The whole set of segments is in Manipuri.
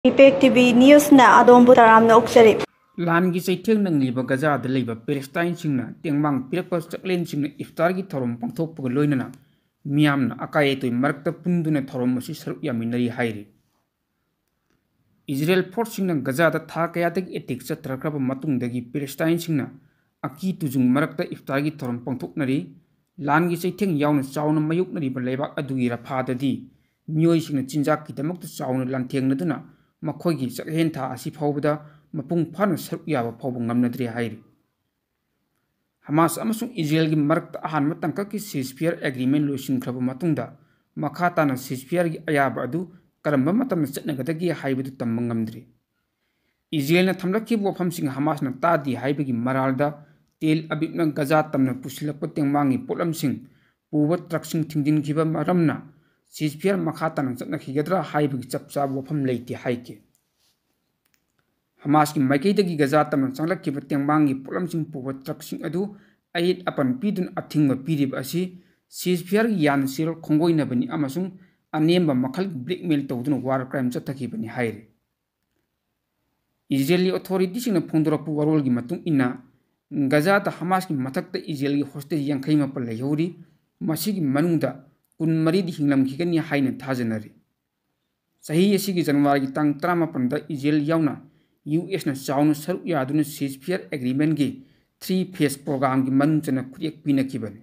ꯏꯄꯦꯛ ꯇꯤꯚꯤ ꯅ꯭ꯌꯨꯁꯅ ꯑꯗꯣꯝꯕꯨ ꯇꯔꯥꯝꯅ ꯑꯣꯛꯆꯔꯤ꯫ ꯂꯥꯟꯒꯤ ꯆꯩꯊꯦꯡ ꯅꯪꯂꯤꯕ ꯒꯖꯥꯗ ꯂꯩꯕ ꯄꯦꯂꯦꯁꯇꯥꯏꯟꯁꯤꯡꯅ ꯇꯦꯡꯕꯥꯡ ꯄꯤꯔꯛꯄ ꯆꯥꯛꯂꯦꯟꯁꯤꯡꯅ ꯏꯐꯇꯥꯔꯒꯤ ꯊꯧꯔꯝ ꯄꯥꯡꯊꯣꯛꯄꯒ ꯂꯣꯏꯅꯅ ꯃꯤꯌꯥꯝꯅ ꯑꯀꯥꯏ ꯑꯇꯣꯏ ꯃꯔꯛꯇ ꯄꯨꯟꯗꯨꯅ ꯊꯧꯔꯝ ꯑꯁꯤ ꯁꯔꯨꯛ ꯌꯥꯃꯤꯟꯅꯔꯤ ꯍꯥꯏꯔꯤ꯫ ꯏꯖꯔꯦꯜ ꯐꯣꯔꯁꯁꯤꯡꯅ ꯒꯖꯥꯗ ꯊꯥ ꯀꯌꯥꯗꯒꯤ ꯑꯦꯇꯦꯛ ꯆꯠꯊꯈ꯭ꯔꯕ ꯃꯇꯨꯡꯗꯒꯤ ꯄꯦꯂꯦꯁꯇꯥꯏꯟꯁꯤꯡꯅ ꯑꯀꯤ ꯇꯨꯖꯨꯡ ꯃꯔꯛꯇ ꯏꯐꯇꯥꯔꯒꯤ ꯊꯧꯔꯝ ꯄꯥꯡꯊꯣꯛꯅꯔꯤ꯫ ꯂꯥꯟꯒꯤ ꯆꯩꯊꯦꯡ ꯌꯥꯎꯅ ꯆꯥꯎꯅ ꯃꯥꯌꯣꯛꯅꯔꯤꯕ ꯂꯩꯕꯥꯛ ꯑꯗꯨꯒꯤ ꯔꯐꯥꯗꯗꯤ ꯃꯤꯑꯣꯏꯁꯤꯡꯅ ꯆꯤꯟꯖꯥꯛꯀꯤꯗꯃꯛꯇ ꯆꯥꯎꯅ ꯂꯥꯟꯊꯦꯡꯅꯗꯨꯅ ꯃꯈꯣꯏꯒꯤ ꯆꯥꯛꯍꯦꯟ ꯊꯥ ꯑꯁꯤ ꯐꯥꯎꯕꯗ ꯃꯄꯨꯡ ꯐꯥꯅ ꯁꯔꯨꯛ ꯌꯥꯕ ꯐꯥꯎꯕ ꯉꯝꯅꯗ꯭ꯔꯤ ꯍꯥꯏꯔꯤ꯫ ꯍꯃꯥꯁ ꯑꯃꯁꯨꯡ ꯏꯖꯔꯦꯜꯒꯤ ꯃꯔꯛꯇ ꯑꯍꯥꯟꯕ ꯇꯥꯡꯀꯛꯀꯤ ꯁꯤꯖꯐꯤꯌꯔ ꯑꯦꯒ꯭ꯔꯤꯃꯦꯟ ꯂꯣꯏꯁꯤꯟꯈ꯭ꯔꯕ ꯃꯇꯨꯡꯗ ꯃꯈꯥ ꯇꯥꯅ ꯁꯤꯖꯐꯤꯌꯔꯒꯤ ꯑꯌꯥꯕ ꯑꯗꯨ ꯀꯔꯝꯕ ꯃꯇꯝꯗ ꯆꯠꯅꯒꯗꯒꯦ ꯍꯥꯏꯕꯗꯨ ꯇꯝꯕ ꯉꯝꯗ꯭ꯔꯤ꯫ ꯏꯖꯔꯦꯜꯅ ꯊꯝꯂꯛꯈꯤꯕ ꯋꯥꯐꯝꯁꯤꯡ ꯍꯃꯥꯁꯅ ꯇꯥꯗꯦ ꯍꯥꯏꯕꯒꯤ ꯃꯔꯥꯜꯗ ꯇꯦꯜ ꯑꯕꯤꯕꯅ ꯒꯖꯥ ꯇꯝꯅ ꯄꯨꯁꯤꯜꯂꯛꯄ ꯇꯦꯡꯕꯥꯡꯒꯤ ꯄꯣꯠꯂꯝꯁꯤꯡ ꯄꯨꯕ ꯇ꯭ꯔꯛꯁꯤꯡ ꯊꯤꯡꯖꯤꯟꯈꯤꯕ ꯃꯔꯝꯅ ꯁꯤꯖꯐꯤꯌꯔ ꯃꯈꯥ ꯇꯥꯅ ꯆꯠꯅꯈꯤꯒꯗ꯭ꯔꯥ ꯍꯥꯏꯕꯒꯤ ꯆꯞ ꯆꯥꯕ ꯋꯥꯐꯝ ꯂꯩꯇꯦ ꯍꯥꯏꯈꯤ꯫ ꯍꯃꯥꯁꯀꯤ ꯃꯥꯏꯀꯩꯗꯒꯤ ꯒꯖꯥ ꯇꯝꯅ ꯆꯪꯂꯛꯈꯤꯕ ꯇꯦꯡꯕꯥꯡꯒꯤ ꯄꯣꯠꯂꯝꯁꯤꯡ ꯄꯨꯕ ꯇ꯭ꯔꯛꯁꯤꯡ ꯑꯗꯨ ꯑꯌꯦꯠ ꯑꯄꯟ ꯄꯤꯗꯨꯅ ꯑꯊꯤꯡꯕ ꯄꯤꯔꯤꯕ ꯑꯁꯤ ꯁꯤꯖꯐꯤꯌꯔꯒꯤ ꯌꯥꯅ-ꯆꯦꯔꯣꯜ ꯈꯣꯡꯒꯣꯏꯅꯕꯅꯤ ꯑꯃꯁꯨꯡ ꯑꯅꯦꯝꯕ ꯃꯈꯜꯒꯤ ꯕ꯭ꯂꯦꯛꯃꯦꯜ ꯇꯧꯗꯨꯅ ꯋꯥꯔ ꯀ꯭ꯔꯥꯏꯝ ꯆꯠꯊꯈꯤꯕꯅꯤ ꯍꯥꯏꯔꯤ꯫ ꯏꯖꯔꯦꯜꯒꯤ ꯑꯣꯊꯣꯔꯤꯇꯤꯁꯤꯡꯅ ꯐꯣꯡꯗꯣꯔꯛꯄ ꯋꯥꯔꯣꯜꯒꯤ ꯃꯇꯨꯡ ꯏꯟꯅ ꯒꯖꯥꯗ ꯍꯃꯥꯁꯀꯤ ꯃꯊꯛꯇ ꯏꯖꯔꯦꯜꯒꯤ ꯍꯣꯁꯇꯦꯖ 51 ꯂꯩꯍꯧꯔꯤ, ꯃꯁꯤꯒꯤ ꯃꯅꯨꯡꯗ 24ꯗꯤ ꯍꯤꯡꯂꯝꯈꯤꯒꯅꯤ ꯍꯥꯏꯅ ꯊꯥꯖꯅꯔꯤ꯫ ꯆꯍꯤ ꯑꯁꯤꯒꯤ ꯖꯅꯨꯋꯥꯔꯤꯒꯤ ꯇꯥꯡ 17ꯗ ꯏꯖꯔꯦꯜ ꯌꯥꯎꯅ ꯌꯨꯑꯦꯁꯅ ꯆꯥꯎꯅ ꯁꯔꯨꯛ ꯌꯥꯗꯨꯅ ꯁꯤꯖꯐꯤꯌꯔ ꯑꯦꯒ꯭ꯔꯤꯃꯦꯟꯒꯤ 3-ꯐꯦꯖ ꯄ꯭ꯔꯣꯒ꯭ꯔꯥꯝꯒꯤ ꯃꯅꯨꯡ ꯆꯟꯅ ꯈꯨꯠꯌꯦꯛ ꯄꯤꯅꯈꯤꯕꯅꯤ꯫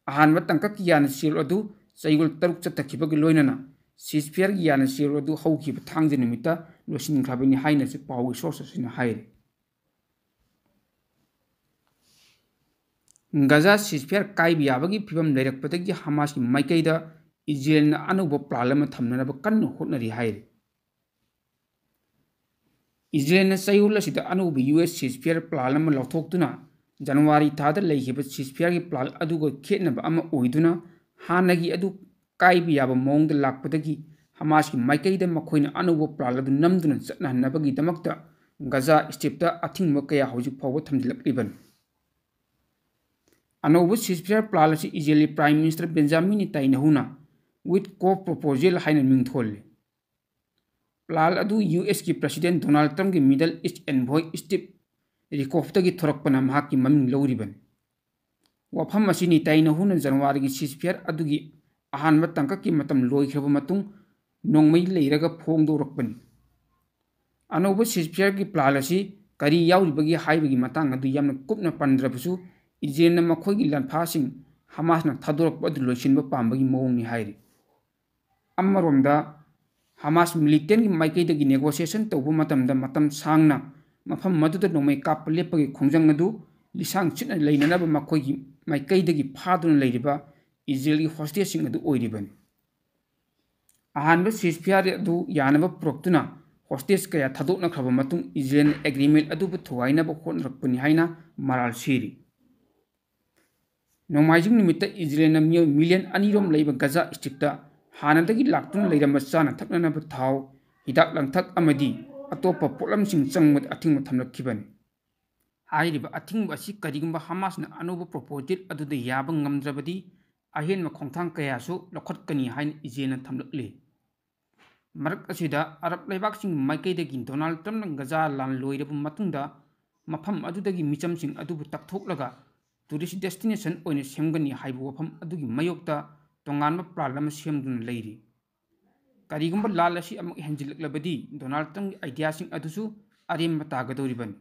ꯑꯍꯥꯟꯕ ꯇꯥꯡꯀꯛꯀꯤ ꯌꯥꯅ-ꯆꯦꯔꯣꯜ ꯑꯗꯨ ꯆꯌꯣꯜ 6 ꯆꯠꯊꯈꯤꯕꯒ ꯂꯣꯏꯅꯅ ꯁꯤꯖꯐꯤꯌꯔꯒꯤ ꯌꯥꯅ-ꯆꯦꯔꯣꯜ ꯑꯗꯨ ꯍꯧꯈꯤꯕ ꯊꯥꯡꯖ ꯅꯨꯃꯤꯠꯇ ꯂꯣꯏꯁꯤꯟꯈ꯭ꯔꯕꯅꯤ ꯍꯥꯏꯅꯁꯨ ꯄꯥꯎꯒꯤ ꯁꯣꯔꯁ ꯑꯁꯤꯅ ꯍꯥꯏꯔꯤ꯫ ꯒꯖꯥ ꯁꯤꯖꯐꯤꯌꯔ ꯀꯥꯏꯕ ꯌꯥꯕꯒꯤ ꯐꯤꯚꯝ ꯂꯩꯔꯛꯄꯗꯒꯤ ꯍꯃꯥꯁꯀꯤ ꯃꯥꯏꯀꯩꯗ ꯏꯖꯔꯦꯜꯅ ꯑꯅꯧꯕ ꯄ꯭ꯂꯥꯟ ꯑꯃ ꯊꯝꯅꯅꯕ ꯀꯟꯅ ꯍꯣꯠꯅꯔꯤ ꯍꯥꯏꯔꯤ꯫ ꯏꯖꯔꯦꯜꯅ ꯆꯌꯣꯜ ꯑꯁꯤꯗ ꯑꯅꯧꯕ ꯌꯨꯑꯦꯁ ꯁꯤꯖꯐꯤꯌꯔ ꯄ꯭ꯂꯥꯟ ꯑꯃ ꯂꯧꯊꯣꯛꯇꯨꯅ ꯖꯅꯨꯋꯥꯔꯤ ꯊꯥꯗ ꯂꯩꯈꯤꯕ ꯁꯤꯖꯐꯤꯌꯔꯒꯤ ꯄ꯭ꯂꯥꯟ ꯑꯗꯨꯒ ꯈꯦꯠꯅꯕ ꯑꯃ ꯑꯣꯏꯗꯨꯅ ꯍꯥꯟꯅꯒꯤ ꯑꯗꯨ ꯀꯥꯏꯕ ꯌꯥꯕ ꯃꯑꯣꯡꯗ ꯂꯥꯛꯄꯗꯒꯤ ꯍꯃꯥꯁꯀꯤ ꯃꯥꯏꯀꯩꯗ ꯃꯈꯣꯏꯅ ꯑꯅꯧꯕ ꯄ꯭ꯂꯥꯟ ꯑꯗꯨ ꯅꯝꯗꯨꯅ ꯆꯠꯅꯍꯟꯅꯕꯒꯤꯗꯃꯛꯇ ꯒꯖꯥ ꯁ꯭ꯇ꯭ꯔꯤꯞꯇ ꯑꯊꯤꯡꯕ ꯀꯌꯥ ꯍꯧꯖꯤꯛ ꯐꯥꯎꯕ ꯊꯝꯖꯤꯜꯂꯛꯂꯤꯕꯅꯤ꯫ ꯑꯅꯧꯕ ꯁꯤꯖꯐꯤꯌꯔ ꯄ꯭ꯂꯥꯟ ꯑꯁꯤ ꯏꯖꯔꯦꯜꯒꯤ ꯄ꯭ꯔꯥꯏꯝ ꯃꯤꯅꯤꯁꯇꯔ ꯕꯦꯟꯖꯥꯃꯤꯟ ꯅꯦꯇꯥꯟꯌꯥꯍꯨꯅ ꯋꯤꯠ ꯀꯣꯐ ꯄ꯭ꯔꯣꯄꯣꯖꯦꯜ ꯍꯥꯏꯅ ꯃꯤꯡꯊꯣꯜꯂꯤ꯫ ꯄ꯭ꯂꯥꯟ ꯑꯗꯨ ꯌꯨꯑꯦꯁꯀꯤ ꯄ꯭ꯔꯦꯁꯤꯗꯦꯟꯠ ꯗꯣꯅꯥꯜꯗ ꯇ꯭ꯔꯝꯞꯀꯤ ꯃꯤꯗꯜ ꯏꯁꯠ ꯑꯦꯟꯚꯣꯏ ꯁ꯭ꯇꯤꯚ ꯋꯤꯠꯀꯣꯐꯇꯒꯤ ꯊꯣꯔꯛꯄꯅ ꯃꯍꯥꯛꯀꯤ ꯃꯃꯤꯡ ꯂꯧꯔꯤꯕꯅꯤ꯫ ꯋꯥꯐꯝ ꯑꯁꯤ ꯅꯦꯇꯥꯟꯌꯥꯍꯨꯅ ꯖꯅꯨꯋꯥꯔꯤꯒꯤ ꯁꯤꯖꯐꯤꯌꯔ ꯑꯗꯨꯒꯤ ꯑꯍꯥꯟꯕ ꯇꯥꯡꯀꯛꯀꯤ ꯃꯇꯝ ꯂꯣꯏꯈ꯭ꯔꯕ ꯃꯇꯨꯡ ꯅꯣꯡꯃꯩ ꯂꯩꯔꯒ ꯐꯣꯡꯗꯣꯔꯛꯄꯅꯤ꯫ ꯑꯅꯧꯕ ꯁꯤꯖꯐꯤꯌꯔꯒꯤ ꯄ꯭ꯂꯥꯟ ꯑꯁꯤ ꯀꯔꯤ ꯌꯥꯎꯔꯤꯕꯒꯦ ꯍꯥꯏꯕꯒꯤ ꯃꯇꯥꯡ ꯑꯗꯨ ꯌꯥꯝꯅ ꯀꯨꯞꯅ ꯄꯟꯗ꯭ꯔꯕꯁꯨ ꯏꯖꯔꯦꯜꯅ ꯃꯈꯣꯏꯒꯤ ꯂꯥꯟꯐꯥꯁꯤꯡ ꯍꯃꯥꯁꯅ ꯊꯥꯗꯣꯔꯛꯄ ꯑꯗꯨ ꯂꯣꯏꯁꯤꯟꯕ ꯄꯥꯝꯕꯒꯤ ꯃꯑꯣꯡꯅꯤ ꯍꯥꯏꯔꯤ꯫ ꯑꯃꯔꯣꯝꯗ ꯍꯃꯥꯁ ꯃꯤꯂꯤꯇꯦꯟꯠꯒꯤ ꯃꯥꯏꯀꯩꯗꯒꯤ ꯅꯦꯒꯣꯁꯤꯌꯦꯁꯟ ꯇꯧꯕ ꯃꯇꯝꯗ ꯃꯇꯝ ꯁꯥꯡꯅ ꯃꯐꯝ ꯑꯗꯨꯗ ꯅꯣꯡꯃꯩ ꯀꯥꯞꯄ ꯂꯦꯞꯄꯒꯤ ꯈꯣꯡꯖꯪ ꯑꯗꯨ ꯂꯤꯁꯥꯡ ꯁꯤꯠꯅ ꯂꯩꯅꯅꯕ ꯃꯈꯣꯏꯒꯤ ꯃꯥꯏꯀꯩꯗꯒꯤ ꯐꯥꯗꯨꯅ ꯂꯩꯔꯤꯕ ꯏꯖꯔꯦꯜꯒꯤ ꯍꯣꯁꯇꯦꯖꯁꯤꯡ ꯑꯗꯨ ꯑꯣꯏꯔꯤꯕꯅꯤ꯫ ꯑꯍꯥꯟꯕ ꯁꯤꯖꯐꯤꯌꯔ ꯑꯗꯨ ꯌꯥꯅꯕ ꯄꯨꯔꯛꯇꯨꯅ ꯍꯣꯁꯇꯦꯖ ꯀꯌꯥ ꯊꯥꯗꯣꯛꯅꯈ꯭ꯔꯕ ꯃꯇꯨꯡ ꯏꯖꯔꯦꯜꯅ ꯑꯦꯒ꯭ꯔꯤꯃꯦꯟꯠ ꯑꯗꯨꯕꯨ ꯊꯨꯒꯥꯏꯅꯕ ꯍꯣꯠꯅꯔꯛꯄꯅꯤ ꯍꯥꯏꯅ ꯃꯔꯥꯜ ꯁꯤꯔꯤ꯫ ꯅꯣꯡꯃꯥꯏꯖꯤꯡ ꯅꯨꯃꯤꯠꯇ ꯏꯖꯔꯦꯜꯅ ꯃꯤꯑꯣꯏ ꯃꯤꯂꯤꯌꯟ 2 ꯂꯩꯕ ꯒꯖꯥ ꯁ꯭ꯇ꯭ꯔꯤꯞꯇ ꯍꯥꯟꯅꯗꯒꯤ ꯂꯥꯛꯇꯨꯅ ꯂꯩꯔꯝꯕ ꯆꯥꯅ ꯊꯛꯅꯅꯕ ꯊꯥꯎ, ꯍꯤꯗꯥꯛ ꯂꯥꯡꯊꯛ ꯑꯃꯗꯤ ꯑꯇꯣꯞꯄ ꯄꯣꯠꯂꯝꯁꯤꯡ ꯆꯪꯕꯗ ꯑꯊꯤꯡꯕ ꯊꯝꯂꯛꯈꯤꯕꯅꯤ꯫ ꯍꯥꯏꯔꯤꯕ ꯑꯊꯤꯡꯕ ꯑꯁꯤ ꯀꯔꯤꯒꯨꯝꯕ ꯍꯃꯥꯁꯅ ꯑꯅꯧꯕ ꯄ꯭ꯔꯣꯄꯣꯖꯦꯜ ꯑꯗꯨꯗ ꯌꯥꯕ ꯉꯝꯗ꯭ꯔꯕꯗꯤ ꯑꯍꯦꯟꯕ ꯈꯣꯡꯊꯥꯡ ꯀꯌꯥꯁꯨ ꯂꯧꯈꯠꯀꯅꯤ ꯍꯥꯏꯅ ꯏꯖꯔꯦꯜꯅ ꯊꯝꯂꯛꯂꯤ꯫ ꯃꯔꯛ ꯑꯁꯤꯗ ꯑꯔꯕ ꯂꯩꯕꯥꯛꯁꯤꯡꯒꯤ ꯃꯥꯏꯀꯩꯗꯒꯤ ꯗꯣꯅꯥꯜꯗ ꯇ꯭ꯔꯝꯞꯅ ꯒꯖꯥ ꯂꯥꯟ ꯂꯣꯏꯔꯕ ꯃꯇꯨꯡꯗ ꯃꯐꯝ ꯑꯗꯨꯗꯒꯤ ꯃꯤꯆꯝꯁꯤꯡ ꯑꯗꯨꯕꯨ ꯇꯛꯊꯣꯛꯂꯒ ꯇꯨꯔꯤꯁꯠ ꯗꯦꯁꯇꯤꯅꯦꯁꯟ ꯑꯣꯏꯅ ꯁꯦꯝꯒꯅꯤ ꯍꯥꯏꯕ ꯋꯥꯐꯝ ꯑꯗꯨꯒꯤ ꯃꯥꯌꯣꯛꯇ ꯇꯣꯉꯥꯟꯕ ꯄ꯭ꯂꯥꯟ ꯑꯃ ꯁꯦꯝꯗꯨꯅ ꯂꯩꯔꯤ꯫ ꯀꯔꯤꯒꯨꯝꯕ ꯂꯥꯟ ꯑꯁꯤ ꯑꯃꯨꯛ ꯍꯦꯟꯖꯤꯜꯂꯛꯂꯕꯗꯤ ꯗꯣꯅꯥꯜꯗ ꯇ꯭ꯔꯝꯞꯀꯤ ꯑꯥꯏꯗꯤꯌꯥꯁꯤꯡ ꯑꯗꯨꯁꯨ ꯑꯔꯦꯝꯕ ꯇꯥꯒꯗꯧꯔꯤꯕꯅꯤ꯫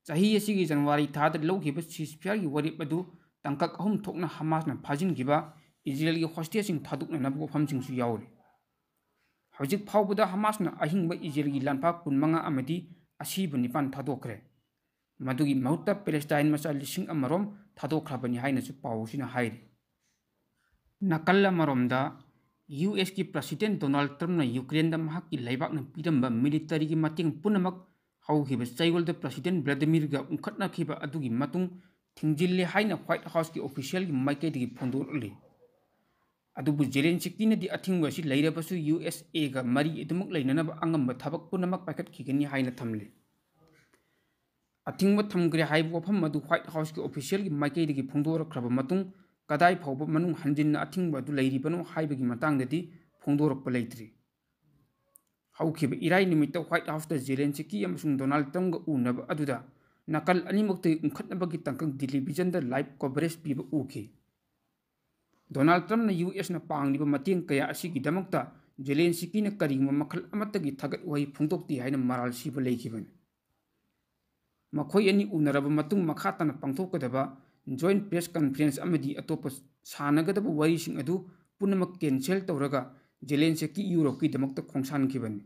ꯆꯍꯤ ꯑꯁꯤꯒꯤ ꯖꯅꯨꯋꯥꯔꯤ ꯊꯥꯗ ꯂꯧꯈꯤꯕ ꯁꯤꯖꯐꯤꯌꯔꯒꯤ ꯋꯥꯔꯦꯞ ꯑꯗꯨ ꯇꯥꯡꯀꯛ 3 ꯊꯣꯛꯅ ꯍꯃꯥꯁꯅ ꯐꯥꯖꯤꯟꯈꯤꯕ ꯏꯖꯔꯦꯜꯒꯤ ꯍꯣꯁꯇꯦꯖꯁꯤꯡ ꯊꯥꯗꯣꯛꯅꯅꯕ ꯋꯥꯐꯝꯁꯤꯡꯁꯨ ꯌꯥꯎꯔꯤ꯫ ꯍꯧꯖꯤꯛ ꯐꯥꯎꯕꯗ ꯍꯃꯥꯁꯅ ꯑꯍꯤꯡꯕ ꯏꯖꯔꯦꯜꯒꯤ ꯂꯥꯟꯐꯥ 15 ꯑꯃꯗꯤ ꯑꯁꯤꯕ 9 ꯊꯥꯗꯣꯛꯈ꯭ꯔꯦ꯫ ꯃꯗꯨꯒꯤ ꯃꯍꯨꯠꯇ ꯄꯦꯂꯦꯁꯇꯥꯏꯟ ꯃꯆꯥ 1,000 ꯔꯣꯝ ꯊꯥꯗꯣꯛꯈ꯭ꯔꯕꯅꯤ ꯍꯥꯏꯅꯁꯨ ꯄꯥꯎ ꯑꯁꯤꯅ ꯍꯥꯏꯔꯤ꯫ ꯅꯥꯀꯜ ꯑꯃꯔꯣꯝꯗ ꯌꯨꯑꯦꯁꯀꯤ ꯄ꯭ꯔꯦꯁꯤꯗꯦꯟꯠ ꯗꯣꯅꯥꯜꯗ ꯇ꯭ꯔꯝꯞꯅ ꯌꯨꯀ꯭ꯔꯦꯟꯗ ꯃꯍꯥꯛꯀꯤ ꯂꯩꯕꯥꯛꯅ ꯄꯤꯔꯝꯕ ꯃꯤꯂꯤꯇꯔꯤꯒꯤ ꯃꯇꯦꯡ ꯄꯨꯝꯅꯃꯛ ꯍꯧꯈꯤꯕ ꯆꯌꯣꯜꯗ ꯄ꯭ꯔꯦꯁꯤꯗꯦꯟꯠ ꯚ꯭ꯂꯥꯗꯤꯃꯤꯔꯒ ꯎꯪꯈꯠꯅꯈꯤꯕ ꯑꯗꯨꯒꯤ ꯃꯇꯨꯡ ꯊꯤꯡꯖꯤꯜꯂꯦ ꯍꯥꯏꯅ ꯍ꯭ꯋꯥꯏꯠ ꯍꯥꯎꯁꯀꯤ ꯑꯣꯐꯤꯁꯤꯌꯦꯜꯒꯤ ꯃꯥꯏꯀꯩꯗꯒꯤ ꯐꯣꯡꯗꯣꯛꯂꯤ꯫ ꯑꯗꯨꯕꯨ ꯖꯦꯂꯦꯟꯁꯀꯤꯅꯗꯤ ꯑꯊꯤꯡꯕ ꯑꯁꯤ ꯂꯩꯔꯕꯁꯨ ꯌꯨꯑꯦꯁꯑꯦꯒ ꯃꯔꯤ ꯑꯗꯨꯃꯛ ꯂꯩꯅꯅꯕ ꯑꯉꯝꯕ ꯊꯕꯛ ꯄꯨꯝꯅꯃꯛ ꯄꯥꯏꯈꯠꯈꯤꯒꯅꯤ ꯍꯥꯏꯅ ꯊꯝꯂꯤ꯫ ꯑꯊꯤꯡꯕ ꯊꯝꯈ꯭ꯔꯦ ꯍꯥꯏꯕ ꯋꯥꯐꯝ ꯑꯗꯨ ꯍ꯭ꯋꯥꯏꯠ ꯍꯥꯎꯁꯀꯤ ꯑꯣꯐꯤꯁꯤꯌꯦꯜꯒꯤ ꯃꯥꯏꯀꯩꯗꯒꯤ ꯐꯣꯡꯗꯣꯔꯛꯈ꯭ꯔꯕ ꯃꯇꯨꯡ ꯀꯗꯥꯏ ꯐꯥꯎꯕ ꯃꯅꯨꯡ ꯍꯟꯖꯤꯟꯅ ꯑꯊꯤꯡꯕ ꯑꯗꯨ ꯂꯩꯔꯤꯕꯅꯣ ꯍꯥꯏꯕꯒꯤ ꯃꯇꯥꯡꯗꯗꯤ ꯐꯣꯡꯗꯣꯔꯛꯄ ꯂꯩꯇ꯭ꯔꯤ꯫ ꯍꯧꯈꯤꯕ ꯏꯔꯥꯏ ꯅꯨꯃꯤꯠꯇ ꯍ꯭ꯋꯥꯏꯠ ꯍꯥꯎꯁꯇ ꯖꯦꯂꯦꯟꯁꯀꯤ ꯑꯃꯁꯨꯡ ꯗꯣꯅꯥꯜꯗ ꯇ꯭ꯔꯝꯞꯒ ꯎꯅꯕ ꯑꯗꯨꯗ ꯅꯥꯀꯜ ꯑꯅꯤꯃꯛꯇꯒꯤ ꯎꯪꯈꯠꯅꯕꯒꯤ ꯇꯥꯡꯀꯛ ꯇꯦꯂꯤꯚꯤꯖꯟꯗ ꯂꯥꯏꯚ ꯀꯣꯚꯔꯦꯖ ꯄꯤꯕ ꯎꯈꯤ꯫ ꯗꯣꯅꯥꯜꯗ ꯇ꯭ꯔꯝꯞꯅ ꯌꯨꯑꯦꯁꯅ ꯄꯥꯡꯂꯤꯕ ꯃꯇꯦꯡ ꯀꯌꯥ ꯑꯁꯤꯒꯤꯗꯃꯛꯇ ꯖꯦꯂꯦꯟꯁꯀꯤꯅ ꯀꯔꯤꯒꯨꯝꯕ ꯃꯈꯜ ꯑꯃꯠꯇꯒꯤ ꯊꯥꯒꯠ ꯋꯥꯍꯩ ꯐꯣꯡꯗꯣꯛꯇꯦ ꯍꯥꯏꯅ ꯃꯔꯥꯜ ꯁꯤꯕ ꯂꯩꯈꯤꯕꯅꯤ꯫ ꯃꯈꯣꯏ ꯑꯅꯤ ꯎꯅꯔꯕ ꯃꯇꯨꯡ ꯃꯈꯥ ꯇꯥꯅ ꯄꯥꯡꯊꯣꯛꯀꯗꯕ ꯖꯣꯏꯟꯠ ꯄ꯭रेस ꯀꯟꯐꯔꯦꯟꯁ ꯑꯃꯗꯤ ꯑꯇꯣꯞꯄ ꯁꯥꯟꯅꯒꯗꯕ ꯋꯥꯔꯤꯁꯤꯡ ꯑꯗꯨ ꯄꯨꯝꯅꯃꯛ ꯀꯦꯟꯁꯦꯜ ꯇꯧꯔꯒ ꯖꯦꯂꯦꯟꯁꯀꯤ ꯌꯨꯔꯣꯞꯀꯤꯗꯃꯛꯇ ꯈꯣꯡꯁꯥꯟꯈꯤꯕꯅꯤ꯫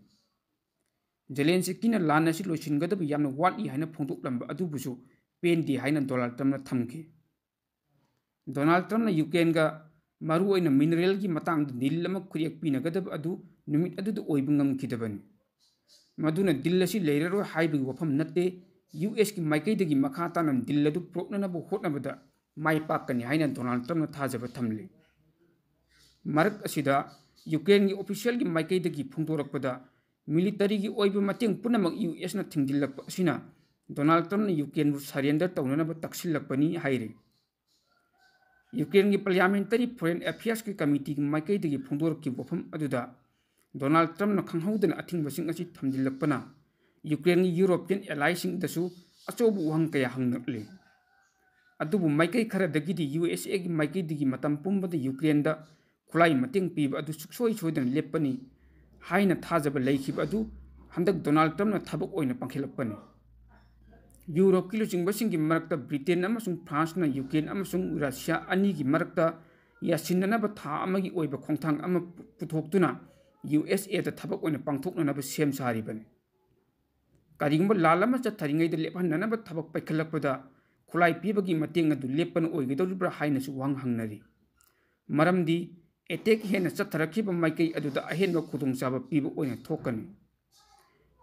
ꯖꯦꯂꯦꯟꯁꯀꯤꯅ ꯂꯥꯟ ꯑꯁꯤ ꯂꯣꯏꯁꯤꯟꯒꯗꯕ ꯌꯥꯝꯅ ꯋꯥꯠꯂꯤ ꯍꯥꯏꯅ ꯐꯣꯡꯗꯣꯛꯂꯝꯕ ꯑꯗꯨꯕꯨꯁꯨ ꯄꯦꯟꯗꯦ ꯍꯥꯏꯅ ꯗꯣꯅꯥꯜꯗ ꯇ꯭ꯔꯝꯞꯅ ꯊꯝꯈꯤ꯫ ꯗꯣꯅꯥꯜꯗ ꯇ꯭ꯔꯝꯞꯅ ꯌꯨꯀ꯭ꯔꯦꯟꯒ ꯃꯔꯨꯑꯣꯏꯅ ꯃꯤꯅꯔꯦꯜꯒꯤ ꯃꯇꯥꯡꯗ ꯗꯤꯜ ꯑꯃ ꯈꯨꯠꯌꯦꯛ ꯄꯤꯅꯒꯗꯕ ꯑꯗꯨ ꯅꯨꯃꯤꯠ ꯑꯗꯨꯗ ꯑꯣꯏꯕ ꯉꯝꯈꯤꯗꯕꯅꯤ꯫ ꯃꯗꯨꯅ ꯗꯤꯜ ꯑꯁꯤ ꯂꯩꯔꯔꯣꯏ ꯍꯥꯏꯕꯒꯤ ꯋꯥꯐꯝ ꯅꯠꯇꯦ, ꯌꯨꯑꯦꯁꯀꯤ ꯃꯥꯏꯀꯩꯗꯒꯤ ꯃꯈꯥ ꯇꯥꯅ ꯗꯤꯜ ꯑꯗꯨ ꯄꯨꯔꯛꯅꯅꯕ ꯍꯣꯠꯅꯕꯗ ꯃꯥꯏ ꯄꯥꯛꯀꯅꯤ ꯍꯥꯏꯅ ꯗꯣꯅꯥꯜꯗ ꯇ꯭ꯔꯝꯞꯅ ꯊꯥꯖꯕ ꯊꯝꯂꯤ꯫ ꯃꯔꯛ ꯑꯁꯤꯗ ꯌꯨꯀ꯭ꯔꯦꯟꯒꯤ ꯑꯣꯐꯤꯁꯤꯌꯦꯜꯒꯤ ꯃꯥꯏꯀꯩꯗꯒꯤ ꯐꯣꯡꯗꯣꯔꯛꯄꯗ ꯃꯤꯂꯤꯇꯔꯤꯒꯤ ꯑꯣꯏꯕ ꯃꯇꯦꯡ ꯄꯨꯝꯅꯃꯛ ꯌꯨꯑꯦꯁꯅ ꯊꯤꯡꯖꯤꯜꯂꯛꯄ ꯑꯁꯤꯅ ꯗꯣꯅꯥꯜꯗ ꯇ꯭ꯔꯝꯞꯅ ꯌꯨꯀ꯭ꯔꯦꯟꯕꯨ ꯁꯔꯦꯟꯗꯔ ꯇꯧꯅꯅꯕ ꯇꯛꯁꯤꯜꯂꯛꯄꯅꯤ ꯍꯥꯏꯔꯤ꯫ ꯌꯨꯀ꯭ꯔꯦꯟꯒꯤ ꯄꯥꯔꯂꯤꯌꯥꯃꯦꯟꯇꯔꯤ ꯐꯣꯔꯦꯟ ꯑꯦꯐꯤꯌꯔꯁꯀꯤ ꯀꯃꯤꯇꯤꯒꯤ ꯃꯥꯏꯀꯩꯗꯒꯤ ꯐꯣꯡꯗꯣꯔꯛꯈꯤꯕ ꯋꯥꯐꯝ ꯑꯗꯨꯗ ꯗꯣꯅꯥꯜꯗ ꯇ꯭ꯔꯝꯞꯅ ꯈꯪꯍꯧꯗꯅ ꯑꯊꯤꯡꯕꯁꯤꯡ ꯑꯁꯤ ꯊꯝꯖꯤꯜꯂꯛꯄꯅ ꯌꯨꯀ꯭ꯔꯦꯟꯒꯤ ꯌꯨꯔꯣꯄꯤꯌꯟ ꯑꯦꯂꯥꯏꯁꯤꯡꯗꯁꯨ ꯑꯆꯧꯕ ꯋꯥꯍꯪ ꯀꯌꯥ ꯍꯪꯂꯛꯂꯤ꯫ ꯑꯗꯨꯕꯨ ꯃꯥꯏꯀꯩ ꯈꯔꯗꯒꯤꯗꯤ ꯌꯨꯑꯦꯁꯑꯦꯒꯤ ꯃꯥꯏꯀꯩꯗꯒꯤ ꯃꯇꯝ ꯄꯨꯝꯕꯗ ꯌꯨꯀ꯭ꯔꯦꯟꯗ ꯈꯨꯠꯂꯥꯏ ꯃꯇꯦꯡ ꯄꯤꯕ ꯑꯗꯨ ꯁꯨꯡꯁꯣꯏ ꯁꯣꯏꯗꯅ ꯂꯦꯞꯄꯅꯤ ꯍꯥꯏꯅ ꯊꯥꯖꯕ ꯂꯩꯈꯤꯕ ꯑꯗꯨ ꯍꯟꯗꯛ ꯗꯣꯅꯥꯜꯗ ꯇ꯭ꯔꯝꯞꯅ ꯊꯕꯛ ꯑꯣꯏꯅ ꯄꯥꯡꯈꯠꯂꯛꯄꯅꯤ꯫ ꯌꯨꯔꯣꯞꯀꯤ ꯂꯨꯆꯤꯡꯕꯁꯤꯡꯒꯤ ꯃꯔꯛꯇ ꯕ꯭ꯔꯤꯇꯦꯟ ꯑꯃꯁꯨꯡ ꯐ꯭राꯟꯁꯅ ꯌꯨꯀ꯭ꯔꯦꯟ ꯑꯃꯁꯨꯡ ꯔꯁꯤꯌꯥ ꯑꯅꯤꯒꯤ ꯃꯔꯛꯇ ꯌꯥꯁꯤꯟꯅꯅꯕ ꯊꯥ ꯑꯃꯒꯤ ꯑꯣꯏꯕ ꯈꯣꯡꯊꯥꯡ ꯑꯃ ꯄꯨꯊꯣꯛꯇꯨꯅ ꯌꯨꯑꯦꯁꯑꯦꯗ ꯊꯕꯛ ꯑꯣꯏꯅ ꯄꯥꯡꯊꯣꯛꯅꯅꯕ ꯁꯦꯝ ꯁꯥꯔꯤꯕꯅꯤ꯫ ꯀꯔꯤꯒꯨꯝꯕ ꯂꯥꯟ ꯑꯃ ꯆꯠꯊꯔꯤꯉꯩꯗ ꯂꯦꯞꯍꯟꯅꯅꯕ ꯊꯕꯛ ꯄꯥꯏꯈꯠꯂꯛꯄꯗ ꯈꯨꯠꯂꯥꯏ ꯄꯤꯕꯒꯤ ꯃꯇꯦꯡ ꯑꯗꯨ ꯂꯦꯞꯄꯅ ꯑꯣꯏꯒꯗꯧꯔꯤꯕ꯭ꯔꯥ ꯍꯥꯏꯅꯁꯨ ꯋꯥꯍꯪ ꯍꯪꯅꯔꯤ꯫ ꯃꯔꯝꯗꯤ ꯑꯦꯇꯦꯛ ꯍꯦꯟꯅ ꯆꯠꯊꯔꯛꯈꯤꯕ ꯃꯥꯏꯀꯩ ꯑꯗꯨꯗ ꯑꯍꯦꯟꯕ ꯈꯨꯗꯣꯡꯆꯥꯕ ꯄꯤꯕ ꯑꯣꯏꯅ ꯊꯣꯛꯀꯅꯤ꯫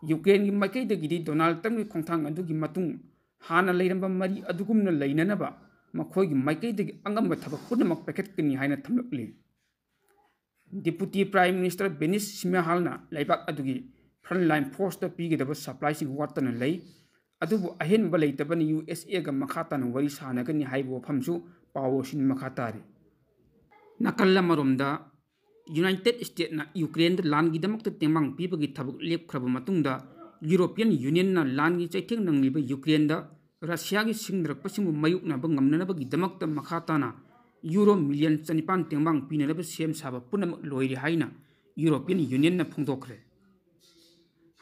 ꯌꯨꯀ꯭ꯔꯦꯟꯒꯤ ꯃꯥꯏꯀꯩꯗꯒꯤꯗꯤ ꯗꯣꯅꯥꯜꯗ ꯇ꯭ꯔꯝꯞꯀꯤ ꯈꯣꯡꯊꯥꯡ ꯑꯗꯨꯒꯤ ꯃꯇꯨꯡ ꯍꯥꯟꯅ ꯂꯩꯔꯝꯕ ꯃꯔꯤ ꯑꯗꯨꯒꯨꯝꯅ ꯂꯩꯅꯅꯕ ꯃꯈꯣꯏꯒꯤ ꯃꯥꯏꯀꯩꯗꯒꯤ ꯑꯉꯝꯕ ꯊꯕꯛ ꯄꯨꯝꯅꯃꯛ ꯄꯥꯏꯈꯠꯀꯅꯤ ꯍꯥꯏꯅ ꯊꯝꯂꯛꯂꯤ꯫ ꯗꯤꯄꯨꯇꯤ ꯄ꯭ꯔꯥꯏꯝ ꯃꯤꯅꯤꯁꯇꯔ ꯗꯦꯅꯤꯁ ꯁ꯭ꯃꯤꯍꯥꯜꯅ ꯂꯩꯕꯥꯛ ꯑꯗꯨꯒꯤ ꯐ꯭ꯔꯟꯠꯂꯥꯏꯟ ꯐꯣꯔꯁꯇ ꯄꯤꯒꯗꯕ ꯁꯄ꯭ꯂꯥꯏꯁꯤꯡ ꯋꯥꯠꯇꯅ ꯂꯩ, ꯑꯗꯨꯕꯨ ꯑꯍꯦꯟꯕ ꯂꯩꯇꯕꯅ ꯌꯨꯑꯦꯁꯑꯦꯒ ꯃꯈꯥ ꯇꯥꯅ ꯋꯥꯔꯤ ꯁꯥꯅꯒꯅꯤ ꯍꯥꯏꯕ ꯋꯥꯐꯝꯁꯨ ꯄꯥꯎ ꯑꯁꯤꯅ ꯃꯈꯥ ꯇꯥꯔꯤ꯫ ꯅꯥꯀꯜ ꯑꯃꯔꯣꯝꯗ ꯌꯨꯅꯥꯏꯇꯦꯗ ꯁ꯭ꯇꯦꯠꯁꯅ ꯌꯨꯀ꯭ꯔꯦꯟꯗ ꯂꯥꯟꯒꯤꯗꯃꯛꯇ ꯇꯦꯡꯕꯥꯡ ꯄꯤꯕꯒꯤ ꯊꯕꯛ ꯂꯦꯞꯈ꯭ꯔꯕ ꯃꯇꯨꯡꯗ ꯌꯨꯔꯣꯄꯤꯌꯟ ꯌꯨꯅꯤꯌꯟꯅ ꯂꯥꯟꯒꯤ ꯆꯩꯊꯦꯡ ꯅꯪꯂꯤꯕ ꯌꯨꯀ꯭ꯔꯦꯟꯗ ꯔꯁꯤꯌꯥꯒꯤ ꯁꯤꯡꯅꯔꯛꯄꯁꯤꯡꯕꯨ ꯃꯥꯌꯣꯛꯅꯕ ꯉꯝꯅꯅꯕꯒꯤꯗꯃꯛꯇ ꯃꯈꯥ ꯇꯥꯅ ꯌꯨꯔꯣ ꯃꯤꯂꯤꯌꯟ 900 ꯇꯦꯡꯕꯥꯡ ꯄꯤꯅꯅꯕ ꯁꯦꯝ ꯁꯥꯕ ꯄꯨꯝꯅꯃꯛ ꯂꯣꯏꯔꯦ ꯍꯥꯏꯅ ꯌꯨꯔꯣꯄꯤꯌꯟ ꯌꯨꯅꯤꯌꯟꯅ ꯐꯣꯡꯗꯣꯛꯈ꯭ꯔꯦ꯫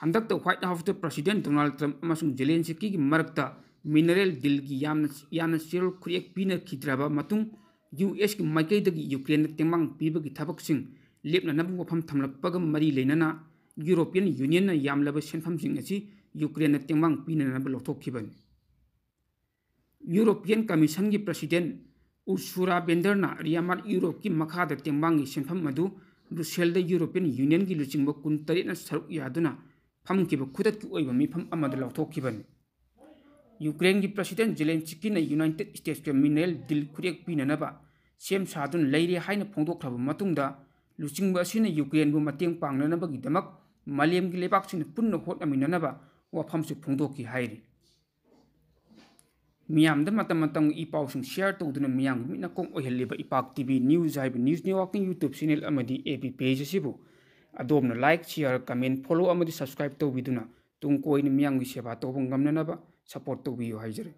ꯍꯟꯗꯛꯇ ꯍ꯭ꯋꯥꯏꯠ ꯍꯥꯎꯁꯇ ꯄ꯭ꯔꯦꯁꯤꯗꯦꯟꯠ ꯗꯣꯅꯥꯜꯗ ꯇ꯭ꯔꯝꯞ ꯑꯃꯁꯨꯡ ꯖꯦꯂꯦꯟꯁꯀꯤꯒꯤ ꯃꯔꯛꯇ ꯃꯤꯅꯔꯦꯜ ꯗꯤꯜꯒꯤ ꯌꯥꯝꯅ ꯆꯦꯔꯣꯜ ꯈꯨꯠꯌꯦꯛ ꯄꯤꯅꯈꯤꯗ꯭ꯔꯕ ꯃꯇꯨꯡ ꯌꯨꯑꯦꯁꯀꯤ ꯃꯥꯏꯀꯩꯗꯒꯤ ꯌꯨꯀ꯭ꯔꯦꯟꯗ ꯇꯦꯡꯕꯥꯡ ꯄꯤꯕꯒꯤ ꯊꯕꯛꯁꯤꯡ ꯂꯦꯞꯅꯅꯕ ꯋꯥꯐꯝ ꯊꯝꯂꯛꯄꯒ ꯃꯔꯤ ꯂꯩꯅꯅ ꯌꯨꯔꯣꯄꯤꯌꯟ ꯌꯨꯅꯤꯌꯟꯅ ꯌꯥꯝꯂꯕ ꯁꯦꯟꯐꯝꯁꯤꯡ ꯑꯁꯤ ꯌꯨꯀ꯭ꯔꯦꯟꯗ ꯇꯦꯡꯕꯥꯡ ꯄꯤꯅꯅꯕ ꯂꯧꯊꯣꯛꯈꯤꯕꯅꯤ꯫ ꯌꯨꯔꯣꯄꯤꯌꯟ ꯀꯃꯤꯁꯟꯒꯤ ꯄ꯭ꯔꯦꯁꯤꯗꯦꯟꯠ ꯎꯔꯁꯨꯂꯥ ꯚꯦꯟꯗꯔꯅ ꯔꯤꯌꯥꯃꯥꯠ ꯌꯨꯔꯣꯞꯀꯤ ꯃꯈꯥꯗ ꯇꯦꯡꯕꯥꯡꯒꯤ ꯁꯦꯟꯐꯝ ꯑꯗꯨ ꯕ꯭ꯔꯨꯁꯦꯜꯗ ꯌꯨꯔꯣꯄꯤꯌꯟ ꯌꯨꯅꯤꯌꯟꯒꯤ ꯂꯨꯆꯤꯡꯕ 23ꯅ ꯁꯔꯨꯛ ꯌꯥꯗꯨꯅ ꯐꯝꯈꯤꯕ ꯈꯨꯗꯛꯀꯤ ꯑꯣꯏꯕ ꯃꯤꯐꯝ ꯑꯃꯗ ꯂꯧꯊꯣꯛꯈꯤꯕꯅꯤ꯫ ꯌꯨꯀ꯭ꯔꯦꯟꯒꯤ ꯄ꯭ꯔꯦꯁꯤꯗꯦꯟꯠ ꯖꯦꯂꯦꯟꯁꯀꯤꯅ ꯌꯨꯅꯥꯏꯇꯦꯗ ꯁ꯭ꯇꯦꯠꯁꯀ ꯃꯤꯅꯔꯦꯜ ꯗꯤꯜ ꯈꯨꯠꯌꯦꯛ ꯄꯤꯅꯅꯕ ꯁꯦꯝ ꯁꯥꯗꯨꯅ ꯂꯩꯔꯦ ꯍꯥꯏꯅ ꯐꯣꯡꯗꯣꯛꯈ꯭ꯔꯕ ꯃꯇꯨꯡꯗ ꯂꯨꯆꯤꯡꯕ ꯑꯁꯤꯅ ꯌꯨꯀ꯭ꯔꯦꯟꯕꯨ ꯃꯇꯦꯡ ꯄꯥꯡꯅꯅꯕꯒꯤꯗꯃꯛ ꯃꯥꯂꯦꯝꯒꯤ ꯂꯩꯕꯥꯛꯁꯤꯡꯅ ꯄꯨꯟꯅ ꯍꯣꯠꯅꯃꯤꯟꯅꯅꯕ ꯋꯥꯐꯝꯁꯨ ꯐꯣꯡꯗꯣꯛꯈꯤ ꯍꯥꯏꯔꯤ꯫ ꯃꯤꯌꯥꯝꯗ ꯃꯇꯝ ꯃꯇꯝꯒꯤ ꯏ ꯄꯥꯎꯁꯤꯡ ꯁꯦꯌꯔ ꯇꯧꯗꯨꯅ ꯃꯤꯌꯥꯝꯒꯤ ꯃꯤꯠ ꯅꯥꯀꯣꯡ ꯑꯣꯏꯍꯜꯂꯤꯕ ꯏꯄꯥꯛ ꯇꯤꯚꯤ ꯅ꯭ꯌꯨꯁ ꯍꯥꯏꯕ ꯅ꯭ꯌꯨꯁ ꯅꯦꯠꯋꯥꯔꯛꯀꯤ ꯌꯨꯇ꯭ꯌꯨꯕ ꯆꯦꯅꯦꯜ ꯑꯃꯗꯤ ꯑꯦꯕꯤ ꯄꯦꯖ ꯑꯁꯤꯕꯨ ꯑꯗꯣꯝꯅ ꯂꯥꯏꯛ, ꯁꯦꯌꯔ, ꯀꯃꯦꯟꯠ, ꯐꯣꯂꯣ ꯑꯃꯗꯤ ꯁꯕꯁꯀ꯭ꯔꯥꯏꯕ ꯇꯧꯕꯤꯗꯨꯅ ꯇꯨꯡ ꯀꯣꯏꯅ ꯃꯤꯌꯥꯝꯒꯤ ꯁꯦꯕꯥ ꯇꯧꯕ ꯉꯝꯅꯅꯕ ꯁꯄꯣꯔꯠ ꯇꯧꯕꯤꯌꯨ ꯍꯥꯏꯖꯔꯤ꯫